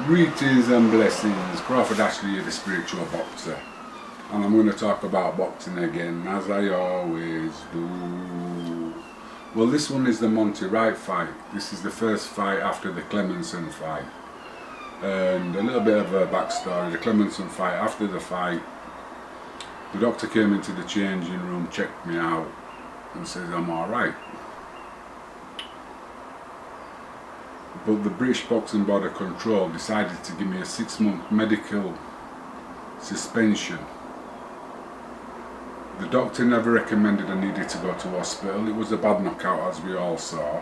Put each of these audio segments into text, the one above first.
Greetings and blessings, Crawford Ashley here, the spiritual boxer, and I'm going to talk about boxing again, as I always do. Well, this one is the Monty Wright fight. This is the first fight after the Clemenson fight, and a little bit of a backstory. The Clemenson fight, after the fight, the doctor came into the changing room, checked me out, and says I'm alright. But the British Boxing Board of Control decided to give me a 6-month medical suspension. The doctor never recommended I needed to go to hospital. It was a bad knockout, as we all saw.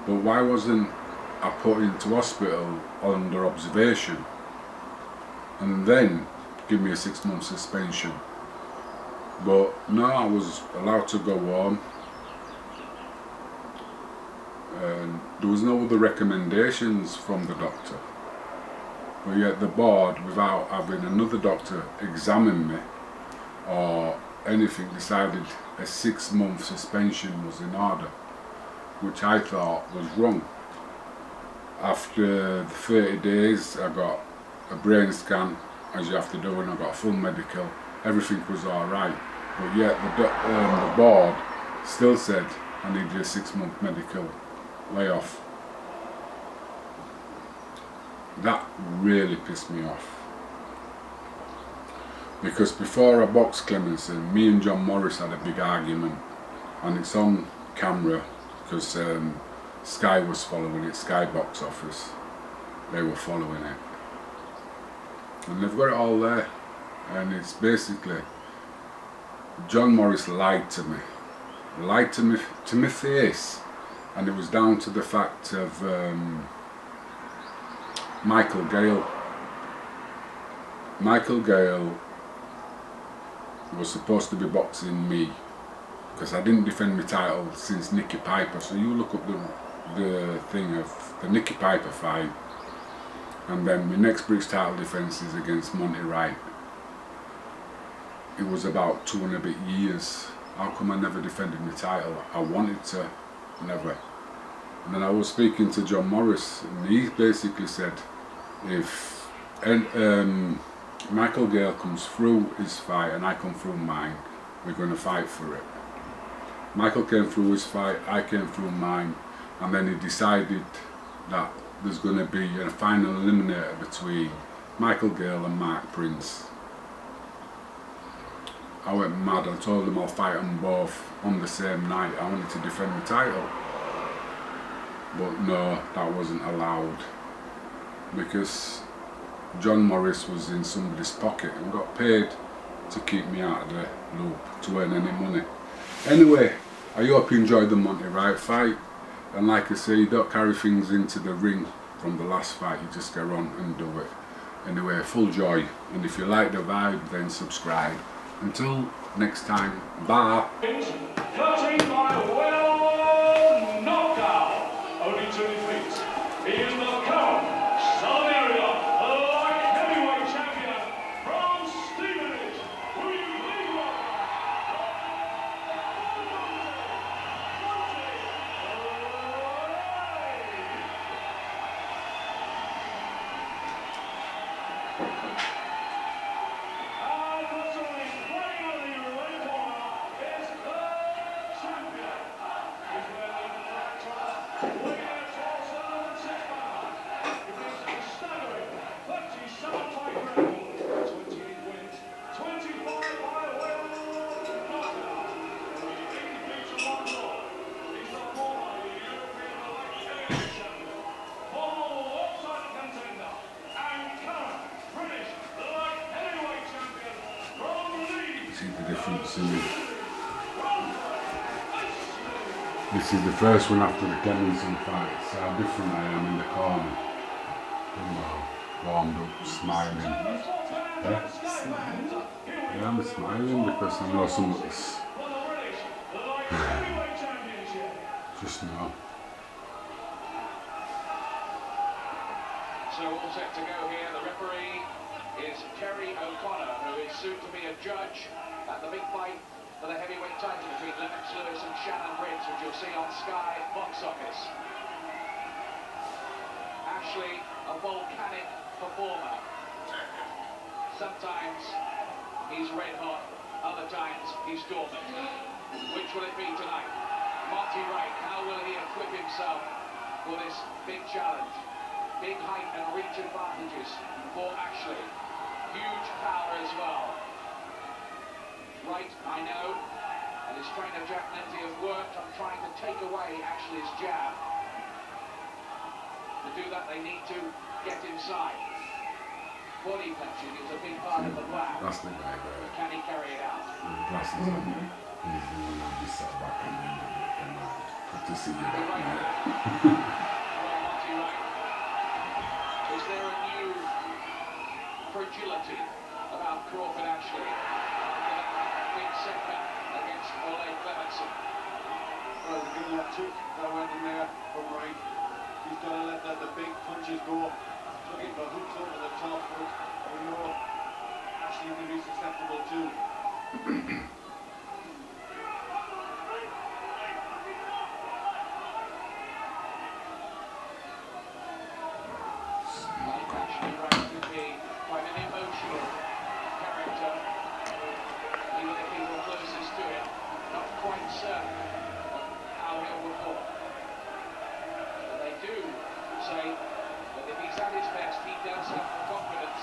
But why wasn't I put into hospital under observation and then give me a 6-month suspension? But no, I was allowed to go home. And there was no other recommendations from the doctor, but yet the board, without having another doctor examine me or anything, decided a 6-month suspension was in order, which I thought was wrong. After the 30 days I got a brain scan, as you have to do, and I got a full medical. Everything was alright, but yet the board still said I needed a 6-month medical layoff. That really pissed me off, because before I boxed Clemenson, me and John Morris had a big argument, and it's on camera because Sky was following it, Sky Box Office, they were following it, and they've got it all there. And it's basically, John Morris lied to me to my face. And it was down to the fact of Michael Gale. Michael Gale was supposed to be boxing me because I didn't defend my title since Nicky Piper. So you look up the thing of the Nicky Piper fight, and then my next British title defence is against Monty Wright. It was about 2 and a bit years. How come I never defended my title? I wanted to. Never. And then I was speaking to John Morris, and he basically said, if Michael Gale comes through his fight and I come through mine, we're going to fight for it. Michael came through his fight, I came through mine, and then he decided that there's going to be a final eliminator between Michael Gale and Mark Prince. I went mad. I told them I'll fight them both on the same night. I wanted to defend the title, but no, that wasn't allowed, because John Morris was in somebody's pocket and got paid to keep me out of the loop to earn any money. Anyway, I hope you enjoyed the Monty Wright fight, and like I say, you don't carry things into the ring from the last fight, you just go on and do it. Anyway, full joy, and if you like the vibe, then subscribe. Until next time, bye. 13 by well knockout, only 2 defeats. He is the current Southern Area light heavyweight champion from Stevenage. Will you please welcome See the difference in it. This is the first one after the Clemenson fight. See how different I am in the corner. Warmed up, smiling. Yeah, I'm smiling because I know some of this. Just now. So all set to go here. The referee is Kerry O'Connor, who is soon to be a judge at the big fight for the heavyweight title between Lennox Lewis and Shannon Briggs, which you'll see on Sky Box Office. Ashley, a volcanic performer. Sometimes he's red hot, other times he's dormant. Which will it be tonight? Monty Wright, how will he equip himself for this big challenge? Big height and reach advantages for Ashley. Huge power as well. Wright, I know, and his trainer Jack Lindsay have worked on trying to take away Ashley's jab. To do that, they need to get inside. Body punching is a big part of the plan. That's the guy there. Can he carry it out? With the glasses on. He's the one who be sat back and good to see you back Right there. well, Monty Wright. Is there a new fragility about Crawford Ashley after that big setback against Ole Clementson? Well, the good left hook that went in there from Wright. He's got to let the big punches go. Looking for hooks over the top, but we know Ashley can be susceptible too. Ashley Wright could be quite an emotional character, even the people closest to him, not quite certain of how he'll perform. But they do say that if he's at his best, he does have the confidence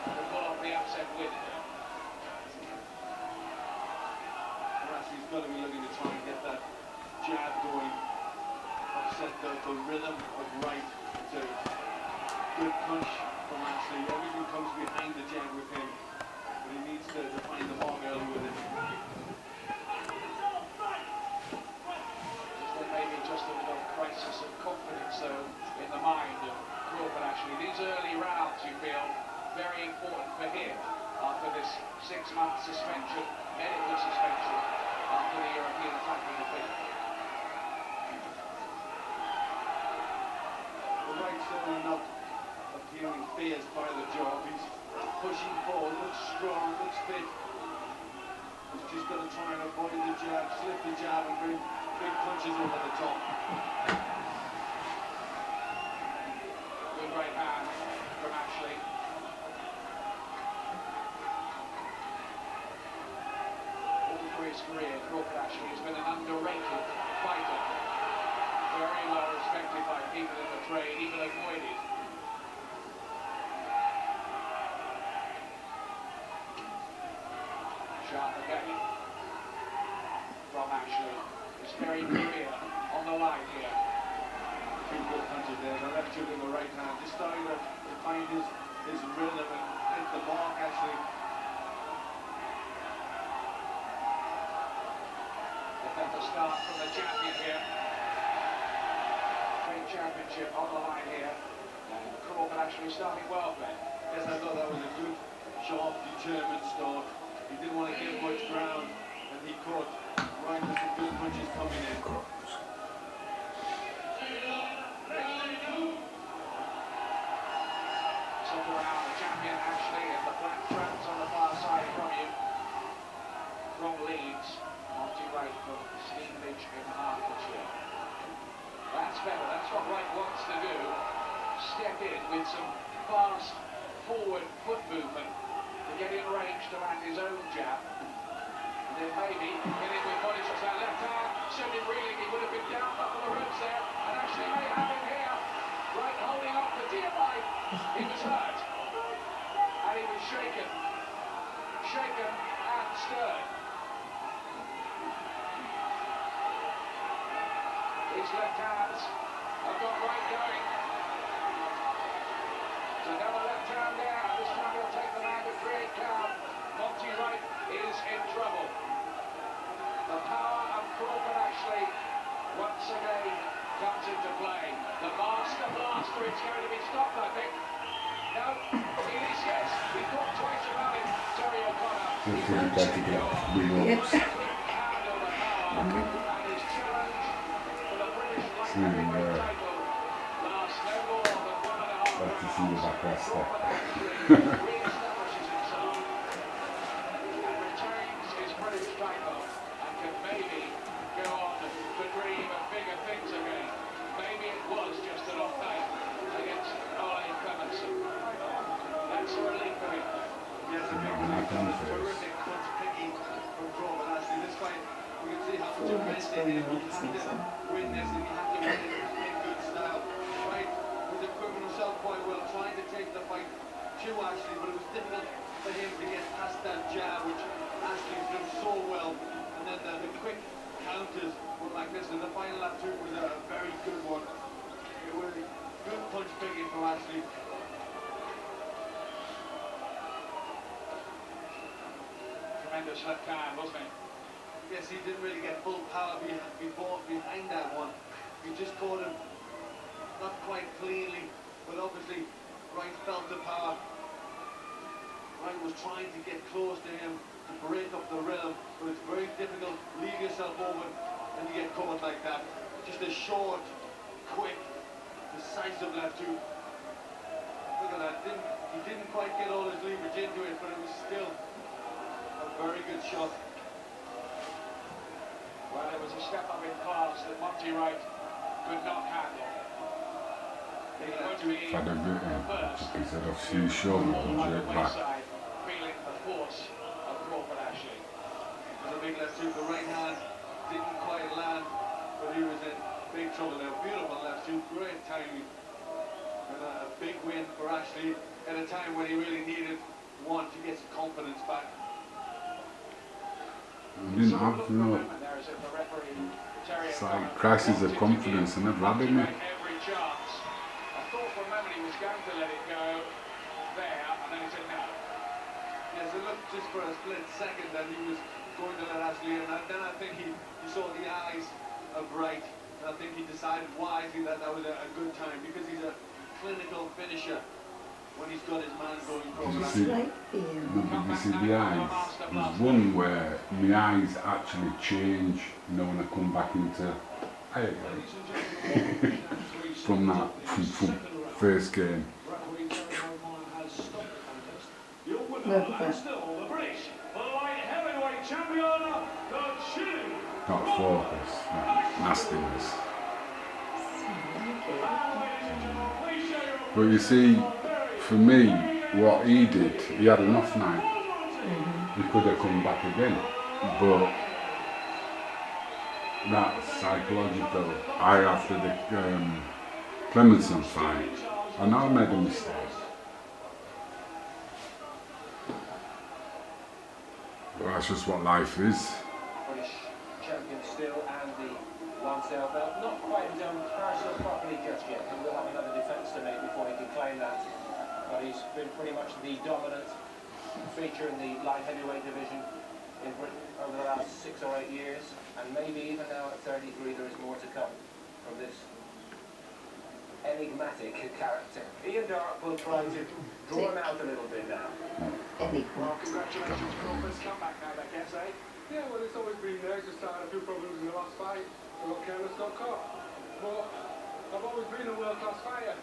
to pull off the upset win. Ashley's got to be looking to try and get that jab going, upset the rhythm of Wright. It's a good punch from Ashley. Everything comes behind the jab with him, but he needs to find the mark early with it. There may be just a little crisis of confidence, though, in the mind of Crawford Ashley. These early rounds, you feel, very important for him after this 6-month suspension, medical suspension, after the European title defeat. The Wright's certainly not appearing fazed by the job. He's pushing forward, looks strong, looks fit. He's just got to try and avoid the jab, slip the jab and bring big punches over the top. Good right hand from Ashley. All through his career, Crawford Ashley has been an underrated fighter. Very well respected by people in the trade, even avoided. Sharp again from Ashley. His very career on the line here. Two good punches there, the left hook and the right hand. Just starting to find his rhythm and hit the mark, Ashley. If that's a start from the champion here. Great championship on the line here. And Crawford actually starting well, Glenn. Yes, I thought that was a good, sharp, determined start. He didn't want to give much ground, and he caught Wright with some good punches coming in. Circle around the champion Ashley and the black trams on the far side from you. From Leeds, Monty Wright from Stevenage in Hertfordshire. That's better, that's what Wright wants to do. Step in with some fast forward foot movement to get in range to land his own jab. And then maybe get in with body shots. That left hand, showed him reeling, he would have been down up on the ropes there. And Ashley may have him here. Wright holding up for dear life. He was hurt. And he was shaken. Shaken and stirred. His left hands have got Wright going. So another left hand there. This time he'll take the man to create count. Monty Wright is in trouble. The power of Crawford Ashley once again comes into play. The master blaster, it's going to be stopped, I think. No, it is yes. We thought twice about it. Terry O'Connor. He won't secure. Handle the power. And his challenge for the British light heavyweight title lasts no more than 1.5 Like to see the back rest there. re-establishes himself and retains his British title and can maybe go on to dream of bigger things again. Maybe it was just an off night against Ole Clementson. too, actually, but it was difficult for him to get past that jab, which Ashley's done so well. And then the quick counters were magnificent. The final lap too was a very good one. It was good punch picking from Ashley. Tremendous left hand, wasn't it? Yes, he didn't really get full power behind that one. He just caught him not quite cleanly, but obviously Wright felt the power. Wright was trying to get close to him to break up the rhythm, but it's very difficult. Leave yourself open and you get caught like that. Just a short, quick, decisive left hook. Look at that. He didn't quite get all his leverage into it, but it was still a very good shot. Well, it was a step up in class that Monty Wright could not handle. He was going to be Had a bit first, instead of few shoulder all and by the jerk back. wayside, feeling the force of Crawford Ashley. It was a big left hook. The right hand didn't quite land, but he was in big trouble now. Beautiful left hook, great timing. And a big win for Ashley at a time when he really needed one to get his confidence back. I didn't have no slight crisis of confidence and never had any. Every chance. I thought for a moment he was going to let it go there, and then he said no. Yes, it looked just for a split second that he was going to let Ashley in, and then I think he saw the eyes of Wright, and I think he decided wisely that that was a good time, because he's a clinical finisher when he's got his man going Did you across. see, did you see the eyes? There's one where my eyes actually change, you know, when I come back into from that from first game. Your winner and still the British light heavyweight champion, the Chile. Not focus, nastiness. But you see, for me, what he did, he had an off night. He could have come back again, but that psychological. After the Clemenson fight, I know I made a mistake. But that's just what life is. British champion still, and the Lonsdale belt not quite done partial properly just yet. He will have another defence to make before he can claim that. But he's been pretty much the dominant feature in the light heavyweight division in Britain over the last 6 or 8 years, and maybe even now at 33 there is more to come from this enigmatic character. Ian Darke will try to draw him out a little bit now. Well, congratulations, Crawford. Come back now, I guess, eh? Yeah, well, it's always been there. Just had a few problems in the last fight. I got careless, got caught. But I've always been a world-class fighter.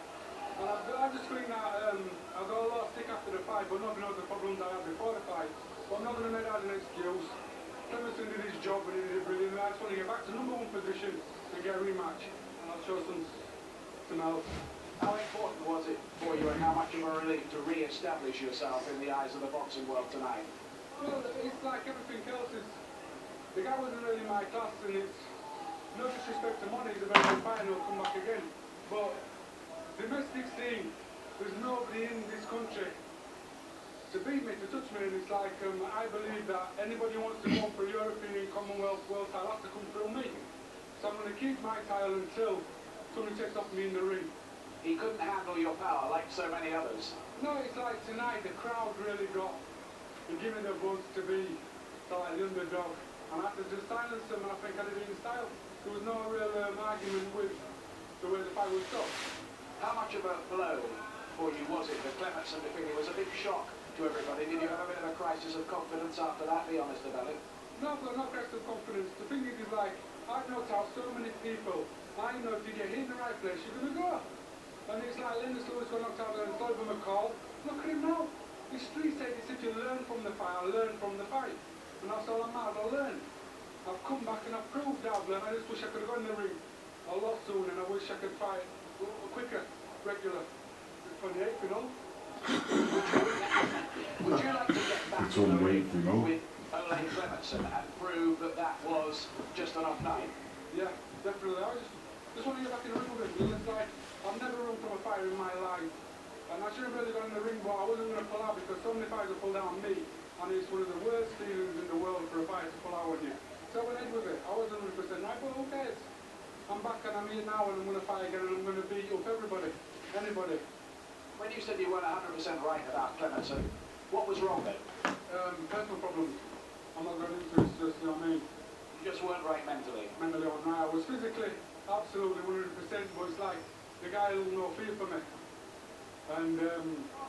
And I just think that I got a lot of stick after the fight, but not because of the problems I had before the fight. But I'm not going to make that an excuse. Clemenson did his job, and he did it brilliantly. I just want to get back to #1 position and get a rematch. And I'll show some else. How important was it for you, and how much of a relief to re-establish yourself in the eyes of the boxing world tonight? Well, it's like everything else. The guy wasn't really my class, and it's no disrespect to Monty, he's a very good fighter and he'll come back again. But domestic scene, there's nobody in this country to beat me, to touch me, and it's like, I believe that anybody who wants to go for European Commonwealth World title has to come through me. So I'm going to keep my title until somebody takes off me in the ring. He couldn't handle your power like so many others. No, it's like tonight, the crowd really got and give me the buzz to be like the underdog. And I had to just silence them, and I think I did it in style. There was no real argument with the way the fight was stopped. How much of a blow for you was it that Clemenson defeat? It was a big shock to everybody. Did you have a bit of a crisis of confidence after that? Be honest about it. No, I've got no crisis of confidence. The thing is like, I've knocked out so many people. I know if you get hit in the right place, you're going to go. And it's like Lennox Lewis got knocked out and Doug McCall. Look at him now. His street said he said to learn from the fight, I learn from the fight. And that's all I'm at, I learned. I've come back and I've proved I've learned. I just wish I could have gone in the ring a lot sooner, and I wish I could fight quicker, regular. 28th, you know? Would you like to get back It's in the all ring right, you know. with Ole Clemenson and prove that that was just an off night? Yeah, definitely. I just want to get back in the ring with him. It's like, I've never run from a fighter in my life. And I should have really gone in the ring, but I wasn't going to pull out because so many fighters have pulled out on me, and it's one of the worst feelings in the world for a fighter to pull out on you. So I went ahead with it. I wasn't 100% right, but who cares? I'm back and I'm here now, and I'm going to fight again, and I'm going to beat up everybody, anybody. When you said you weren't 100% right about Clemenson, what was wrong then? Personal problems. I'm not going into it, it's just, you know what I mean? You just weren't right mentally. Mentally on right. I was physically absolutely 100%, but it's like the guy had no fear for me. And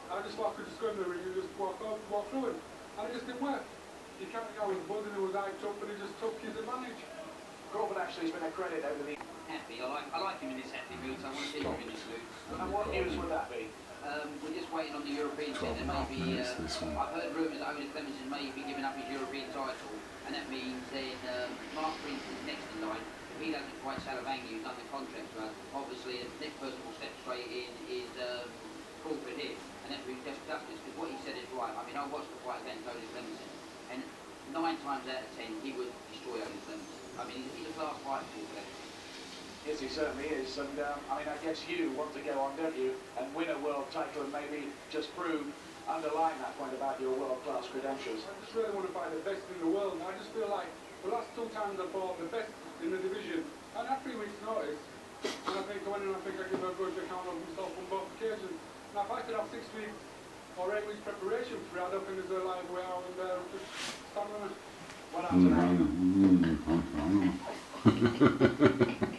I just thought I could just go in the ring and just walk through it. And it just didn't work. He kept the guy was buzzing, he was hyped up, and he just took his advantage. Crawford actually has been a credit over the... Happy. I like him in this happy mood, so I want to see him in this mood. And what news would that be? We're just waiting on the European scene. There may be, I've heard rumours that Otis Clemenson may be giving up his European title, and that means then Mark Prince is next in line. If he doesn't fight Salavangi, who's done the contract to us, obviously the next person will step straight in is Crawford here, and that brings just justice, because what he said is right. I mean, I watched the fight against Otis Clemenson, and 9 times out of 10 he would destroy Otis Clemenson. I mean, he's a class fighter for Clemenson. Yes, he certainly is. And I mean, I guess you want to go on, don't you, and win a world title and maybe just underline that point about your world-class credentials. I just really want to fight the best in the world. And I just feel like the last 2 times I fought the best in the division, and I had 3 weeks' notice. And I think I went in and I think I give a good account of myself on both occasions. Now, if I could have 6 weeks or 8 weeks preparation for it, I don't think there's a live way out and just stand on it. What after that?